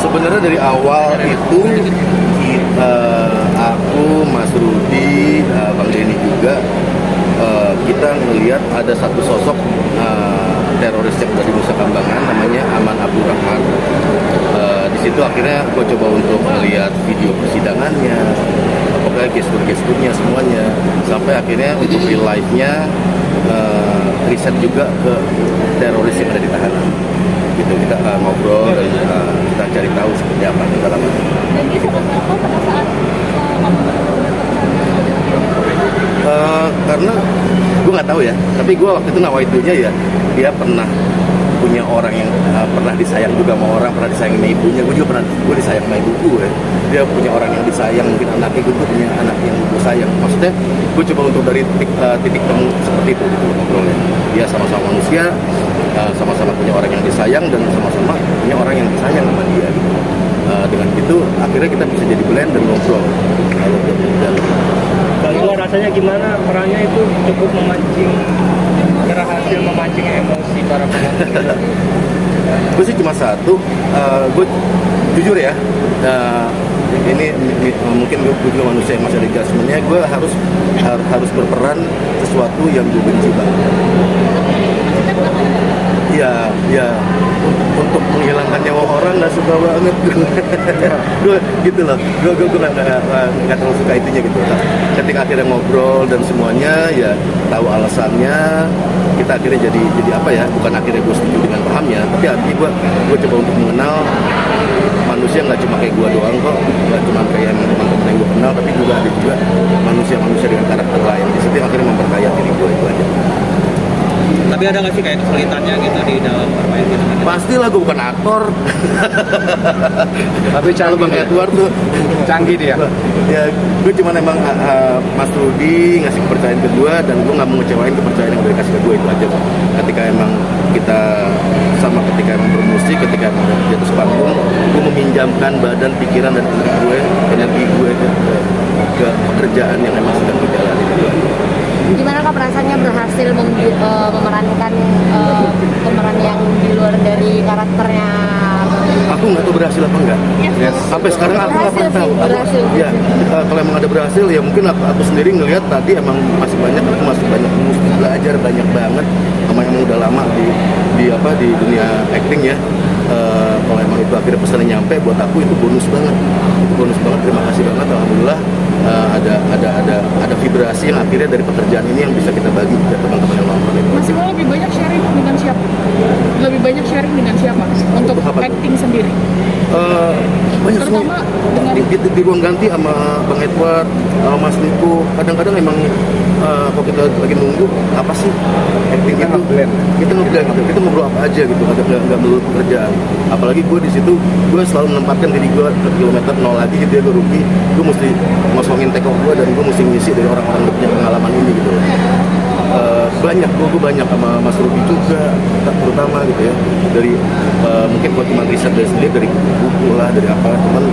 sebenarnya dari awal itu aku, Mas Rudi, Bang Denny juga kita ngelihat ada satu sosok teroris yang dari Nusa Kambangan namanya Aman Abdurrahman. Di situ akhirnya gue coba untuk melihat video persidangannya, pokoknya gestur-gesturnya semuanya, sampai akhirnya untuk real life-nya riset juga ke teroris yang ada di tahanan. Gitu kita ngobrol dan kita cari tahu seperti apa kedalamannya. Dan dia sempat telepon pada saat karena gue nggak tahu ya, tapi gue waktu itu nawaidunya ya dia pernah punya orang yang pernah disayang juga sama orang, pernah disayang sama ibunya. Gue juga pernah, gue disayang sama ibu gue. Dia punya orang yang disayang, mungkin anaknya gue punya anak yang gue sayang. Maksudnya gue coba untuk dari titik temu seperti itu gitu ngobrolnya. Dia sama-sama manusia, sama-sama punya orang yang disayang dan sama-sama punya orang yang disayang sama dia gitu. Dengan itu akhirnya kita bisa jadi blend dan ngobrol kalau berjalan. Bang Iwan, rasanya gimana perannya itu cukup berhasil memancing emosi para penonton? Gue sih cuma satu, gue jujur ya, ini mungkin gue juga manusia yang masih ada adjustmentnya. Gue harus berperan sesuatu yang gue benci banget. Ya, untuk menghilangkan nyawa orang nggak suka banget gue gitu loh, gue nggak terlalu suka itunya gitu. Ketika akhirnya ngobrol dan semuanya ya tahu alasannya, kita akhirnya jadi apa ya, bukan akhirnya gue setuju dengan pahamnya, tapi artinya gue coba untuk mengenal manusia nggak cuma kayak gue doang kok, nggak cuma kayak teman-teman yang gue kenal, tapi juga ada juga manusia dengan karakter lain. Di situ akhirnya memperkaya diri gue itu aja. Tapi ada nggak sih kayak kesulitannya gitu di dalam bermain gitu? Pastilah, gue bukan aktor. Tapi kalau Bang Edward tuh canggih dia. Ya, gue cuma emang Mas Rudi ngasih kepercayaan ke gue, dan gue nggak mau ngecewain kepercayaan yang udah dikasih ke gue itu aja. Ketika emang kita ketika emang bermusik, ketika emang di atas panggung, gue meminjamkan badan, pikiran dan energi gue ke pekerjaan yang emang sedang berjalan itu. gimana kak perasaannya berhasil memerankan pemeran yang di luar dari karakternya? Aku nggak tahu berhasil apa enggak. Yes. Sampai sekarang aku nggak pernah tahu. Berhasil. Ya, kalau emang ada berhasil ya mungkin aku sendiri ngelihat tadi emang masih banyak mesti belajar banyak banget. Emang udah lama di dunia acting ya. Kalau emang itu akhirnya pesannya nyampe, buat aku itu bonus banget. Itu bonus banget. Terima kasih banget, alhamdulillah. Ada vibrasi yang akhirnya dari pekerjaan ini yang bisa kita bagi ke teman-teman yang nonton itu. Mas Iwan lebih banyak sharing dengan siapa? Lebih banyak sharing dengan siapa untuk acting sendiri? Banyak semua. Terutama dengan Di ruang ganti sama Bang Edward, sama Mas Niko. Kadang-kadang emang kalau kita lagi nunggu apa sih acting itu, kita ngeblend, kita ngobrol apa aja gitu, nggak melulu pekerjaan. Apalagi gue di situ, gue selalu menempatkan diri gue ke kilometer 0 lagi gitu ya, gue rugi, gue mesti ngosongin take off gue dan gue mesti ngisi dari orang-orang yang punya pengalaman ini gitu. Gue banyak sama Mas Ruby juga, terutama gitu ya, dari mungkin buat cuma riset dari sendiri, dari buku lah, dari apa, cuman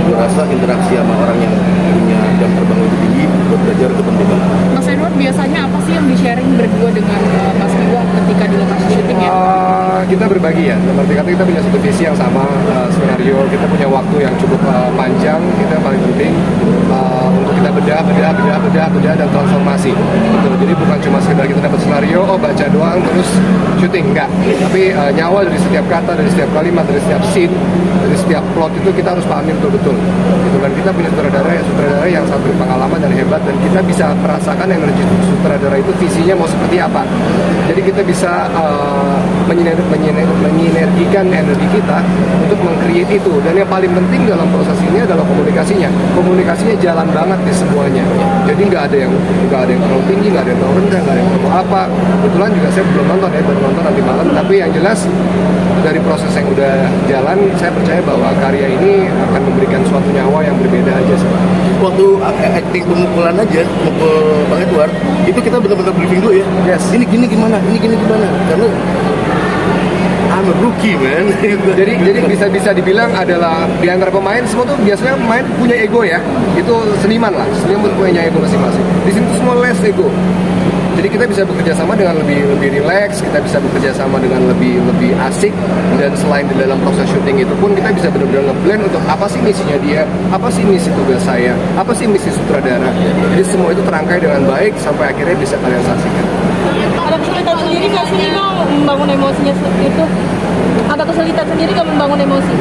gue rasa interaksi sama orang yang punya jam terbang lebih tinggi buat belajar itu penting banget. Mas Edward biasanya apa sih yang di-sharing berdua dengan Mas Iwan ketika di lokasi syuting ya? Kita berbagi ya, berarti kata kita punya satu visi yang sama, skenario, kita punya waktu yang cukup panjang, kita paling penting untuk kita bedah dan transformasi. Betul. Jadi bukan cuma sekedar kita dapat skenario, baca doang terus syuting, enggak. Tapi nyawa dari setiap kata, dari setiap kalimat, dari setiap scene, dari setiap plot itu kita harus pahami betul-betul. Gitu. Dan kita punya sutradara yang sangat berpengalaman dan hebat, dan kita bisa merasakan energi sutradara itu visinya mau seperti apa. Jadi kita bisa menyinergikan energi kita untuk meng-create itu. Dan yang paling penting dalam proses ini adalah komunikasinya. Komunikasinya jalan banget di semuanya. Jadi nggak ada yang terlalu tinggi, nggak ada yang terlalu rendah, nggak ada yang terlalu apa. Kebetulan juga saya belum nonton ya, baru nonton nanti malam. Tapi yang jelas dari proses yang udah jalan, saya percaya bahwa karya ini akan memberikan suatu nyawa yang berbeda aja sih. Waktu acting pemukulan aja, mukul Bang Edward, itu kita benar-benar briefing dulu ya. Yes. Ini gimana? Karena I'm a rookie, man. Jadi bisa dibilang adalah di antara pemain semua tuh biasanya pemain punya ego ya. Itu seniman lah, seniman punya ego masing-masing. Di sini tuh semua less ego. Jadi kita bisa bekerja sama dengan lebih rileks, kita bisa bekerja sama dengan lebih asik, dan selain di dalam proses syuting itu pun kita bisa benar-benar nge-blend untuk apa sih misinya dia, apa sih misi tugas saya, apa sih misi sutradara. Jadi semua itu terangkai dengan baik sampai akhirnya bisa kalian saksikan. Ada kesulitan sendiri nggak sih Nino membangun emosinya itu? Ada kesulitan sendiri nggak membangun emosi?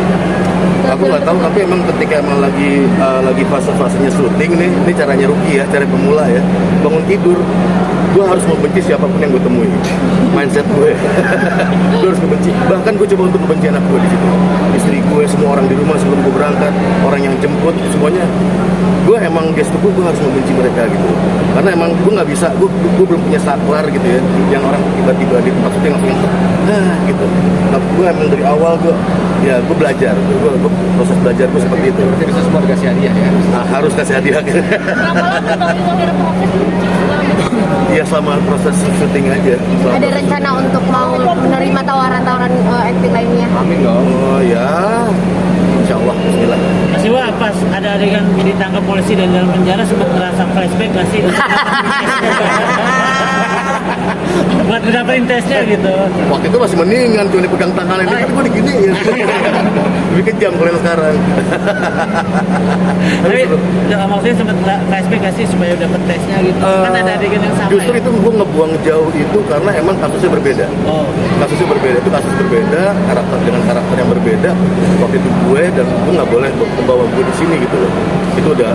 Aku nggak tahu, tapi emang ketika emang lagi fase-fasenya syuting nih, ini caranya rookie ya, cara pemula ya, bangun tidur, gue harus membenci siapapun yang gue temui, mindset gue, gue harus membenci, bahkan gue coba untuk membenci anak gue di situ, istri gue, semua orang di rumah sebelum gue berangkat, orang yang jemput, semuanya, gue emang gesturku gue harus membenci mereka gitu, karena emang gue nggak bisa, gue belum punya saklar gitu ya, yang orang tiba-tiba di tempat syuting langsung gitu, nah, gue emang dari awal gue belajar, gue proses belajar gue seperti itu. Berarti bisa semua dikasih hadiah ya? Nah, harus kasih hadiah. Berapa lama tapi akhirnya proses Iya, selama proses syuting aja. Ada rencana untuk mau menerima tawaran-tawaran acting lainnya? Amin dong. Oh ya, insya Allah, bismillah. Mas Iwa, pas ada adegan ditangkap polisi dan dalam penjara sempat merasa flashback nggak sih? Buat ngedapetin tesnya gitu. Waktu itu masih mendingan, cuma dipegang tangan ini kan gue diginiin. Lebih kejam kalau yang sekarang. Tapi maksudnya sempat flashback nggak sih supaya dapet tesnya gitu? Kan ada adegan yang sama. Justru ya? itu gue ngebuang jauh itu karena emang kasusnya berbeda. Oh. Kasusnya berbeda, itu kasus berbeda, karakter dengan karakter yang berbeda. Waktu itu gue dan gue nggak boleh membawa gue di sini gitu loh. Itu udah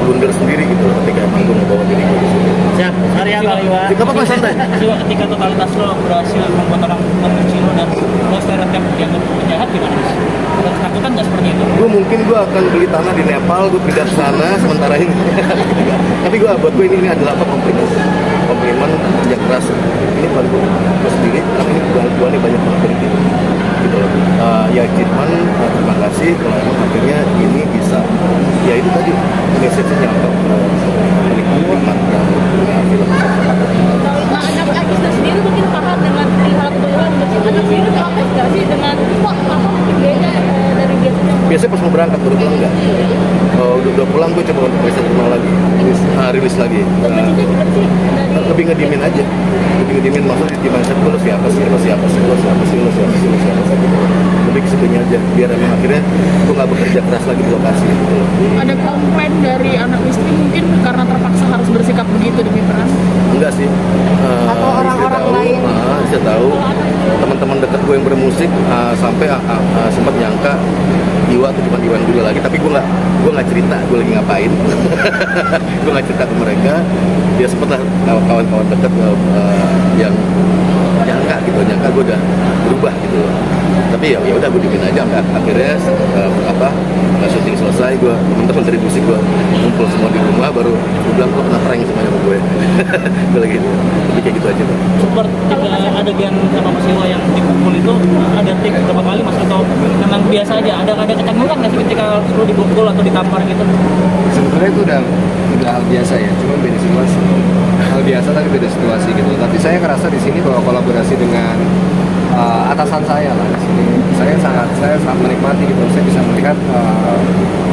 blunder sendiri gitu loh ketika emang gue ngebawa diri gue di sini. Siap. Hari ya Bang Iwa. Gak apa-apa, santai. Iwa, ketika totalitas lo berhasil membuat orang membenci lo dan lo stereotip yang penjahat gimana Mas? Lo ketakutan nggak seperti itu? Gue akan beli tanah di Nepal, gue pindah ke sana sementara ini. Tapi buat gue ini adalah apa, komplimen kerja keras. Ini bukan gue sendiri, tapi ini gue nih banyak banget dari gitu. Gitu loh. Ya achievement, terima kasih kalau emang akhirnya ini bisa. Ya itu tadi message-nya untuk menikmati film. Nah, anak artis sendiri mungkin paham dengan hal kebetulan anak sendiri paham nggak sih dengan kok apa mungkin beda dari biasanya? Biasanya pas mau berangkat, baru pulang enggak. Udah pulang gue coba untuk rilis lagi, rilis lagi. Lebih ngedimin aja, maksudnya di mindset gue lo siapa sih, lebih ke situnya aja, biar emang akhirnya gue nggak bekerja keras lagi di lokasi. Ada komplain dari anak istri mungkin karena terpaksa harus bersikap begitu demi peran? Enggak sih. Atau orang-orang lain? Saya tahu teman-teman dekat gue yang bermusik sampai sempat nyangka Iwa itu cuma Iwan dulu lagi, tapi gue nggak cerita gue lagi ngapain. Gue nggak cerita ke mereka. Dia sempat lah kawan-kawan dekat yang nyangka gue udah berubah gitu loh. Tapi ya udah gue bikin aja. Akhirnya syuting selesai, teman-teman dari musik gue kumpul semua di rumah, baru gue bilang kok kena prank semuanya sama gue. Gue lagi lebih kayak gitu aja. Seperti adegan sama Mas Iwa yang dipukul itu ada take berapa kali Mas, atau memang biasa aja? Ada kecanggungan nggak sih ketika lo dipukul atau ditampar gitu? Sebetulnya itu udah hal biasa ya, cuma beda situasi. Hal biasa tapi beda situasi gitu. Tapi saya ngerasa di sini bahwa kolaborasi dengan atasan saya lah di sini, saya sangat menikmati gitu. Saya bisa melihat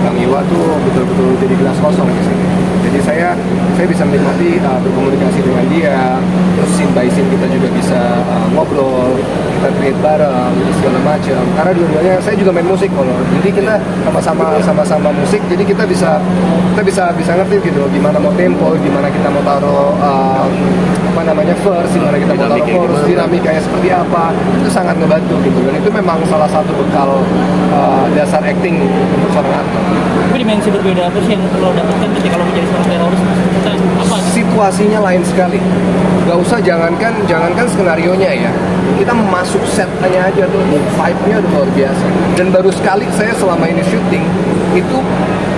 Bang Iwa tuh betul-betul jadi gelas kosong di sini. Jadi saya bisa menikmati berkomunikasi dengan dia, terus scene by scene kita juga bisa ngobrol, kita create bareng, segala macam. Karena dua-duanya saya juga main musik kalau, jadi kita sama-sama musik, jadi kita bisa ngerti gitu, gimana mau tempo, gimana kita mau taruh verse, gimana kita mau taruh chorus, dinamikanya seperti apa, itu sangat ngebantu gitu. Dan itu memang salah satu bekal dasar acting untuk seorang aktor. Tapi dimensi berbeda apa sih yang lo dapatkan ketika lo menjadi seorang teroris? Maksudnya apa? Situasinya lain sekali. Gak usah jangankan skenarionya ya. Kita masuk setnya aja tuh, vibe-nya udah luar biasa. Dan baru sekali saya selama ini syuting itu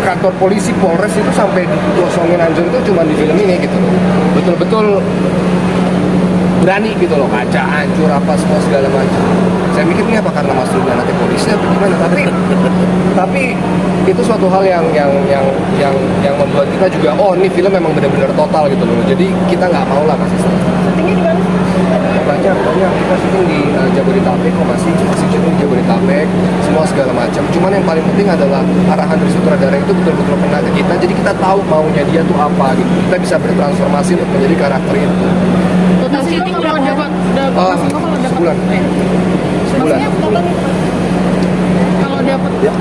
kantor polisi Polres itu sampai dikosongin hancur itu cuma di film ini gitu loh. Betul-betul berani gitu loh, kaca hancur apa semua segala macam. Saya mikir ini apa karena Mas Rudi nanti polisi atau gimana, tapi itu suatu hal yang membuat kita juga ini film memang benar-benar total gitu loh. Jadi kita nggak mau lah kasih. Syutingnya di mana? banyak. Kita syuting di Jabodetabek kok masih syuting di Jabodetabek, semua segala macam. Cuman yang paling penting adalah arahan dari sutradara itu betul-betul kena ke kita. Jadi kita tahu maunya dia tuh apa gitu. Kita bisa bertransformasi untuk menjadi karakter itu. Total syuting kalau dapat Sebulan. kalau dapat Ya.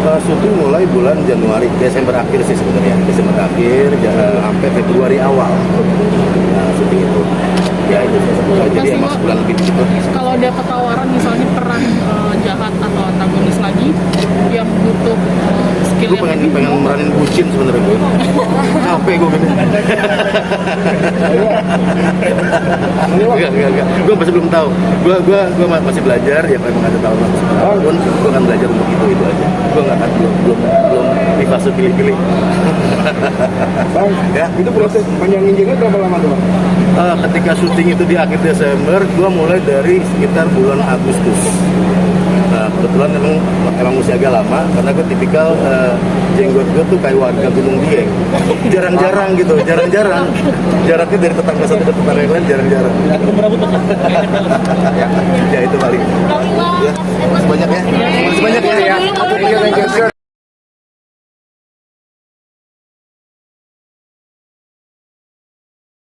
Syuting mulai bulan Januari, Desember akhir sih sebenarnya. Desember akhir sampai Februari awal. Nah, syuting itu. Ya itu jadi emang sebulan lebih gitu. kalau dapat tawaran misalnya peran jahat atau antagonis lagi yang butuh skill Gue pengen meranin bucin sebenarnya gue. Capek gue gini. Enggak. Gue masih belum tahu. Gue masih belajar ya, memang ada tahun pun gue akan belajar untuk itu aja. Gue nggak akan belum di fase pilih-pilih. Bang, Ya. itu proses panjang injeknya berapa lama tuh, Bang? Ketika syuting itu di akhir Desember, gue mulai dari sekitar bulan Agustus. Nah, kebetulan emang mesti agak lama karena gue tipikal jenggot gue tuh kayak warga Gunung Dieng. Jarang-jarang gitu, jarang-jarang. Jaraknya dari tetangga satu ke tetangga yang lain jarang-jarang. Aku berabut mas. Ya itu paling. Ya, masih banyak ya. Masih banyak ya. Thank you, sir.